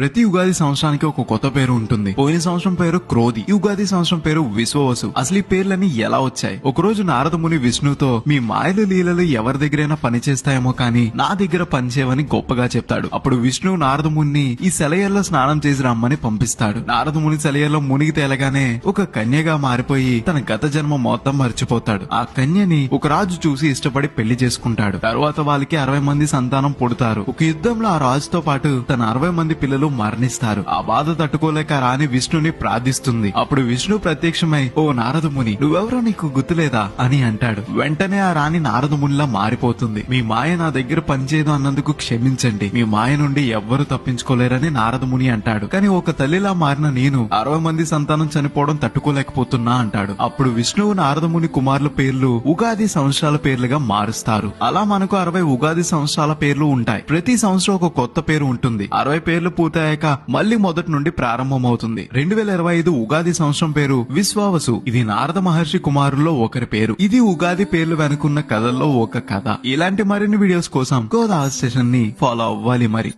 ప్రతి ఉగాది సంవత్సరానికి ఒక కొత్త పేరు ఉంటుంది. పోయిన సంవత్సరం పేరు క్రోధి, ఈ ఉగాది సంవత్సరం పేరు విశ్వవసు. అసలు ఈ పేర్లన్నీ ఎలా వచ్చాయి? ఒకరోజు నారదముని విష్ణుతో మీ మాయలు లీలలు ఎవరి దగ్గరైనా పనిచేస్తాయేమో కానీ నా దగ్గర పనిచేయవని గొప్పగా చెప్తాడు. అప్పుడు విష్ణు నారదముని ఈ సెలయల్లో స్నానం చేసి రమ్మని పంపిస్తాడు. నారదముని సెలయల్లో మునిగి తేలగానే ఒక కన్యగా మారిపోయి తన గత జన్మ మొత్తం మర్చిపోతాడు. ఆ కన్యని ఒక రాజు చూసి ఇష్టపడి పెళ్లి చేసుకుంటాడు. తరువాత వాళ్ళకి 60 మంది సంతానం పుడతారు. ఒక యుద్ధంలో ఆ రాజుతో పాటు తన 60 మంది పిల్లలు మరణిస్తారు. ఆ బాధ తట్టుకోలేక రాణి విష్ణుని ప్రార్థిస్తుంది. అప్పుడు విష్ణు ప్రత్యక్షమై, ఓ నారదముని, నువ్వెవరో నీకు గుర్తులేదా అని అంటాడు. వెంటనే ఆ రాణి నారదమునిలా మారిపోతుంది. మీ మాయ నా దగ్గర పనిచేయదు అన్నందుకు క్షమించండి, మీ మాయ నుండి ఎవ్వరూ తప్పించుకోలేరని నారదముని అంటాడు. కానీ ఒక తల్లిలా మారిన నేను 60 మంది సంతానం చనిపోవడం తట్టుకోలేకపోతున్నా అంటాడు. అప్పుడు విష్ణువు నారదముని కుమారుల పేర్లు ఉగాది సంవత్సరాల పేర్లుగా మారుస్తారు. అలా మనకు 60 ఉగాది సంవత్సరాల పేర్లు ఉంటాయి. ప్రతి సంవత్సరం ఒక కొత్త పేరు ఉంటుంది. 60 పేర్లు పూర్తయ్యాక మళ్లీ మొదటి నుండి ప్రారంభమవుతుంది. 2025 ఉగాది సంవత్సరం పేరు విశ్వావసు. ఇది నారద మహర్షి కుమారుల్లో ఒకరి పేరు. ఇది ఉగాది పేర్లు వెనుకున్న కథల్లో ఒక కథ. ఇలాంటి మరిన్ని వీడియోస్ కోసం గోదావరి స్టేషన్ ని ఫాలో అవ్వాలి మరి.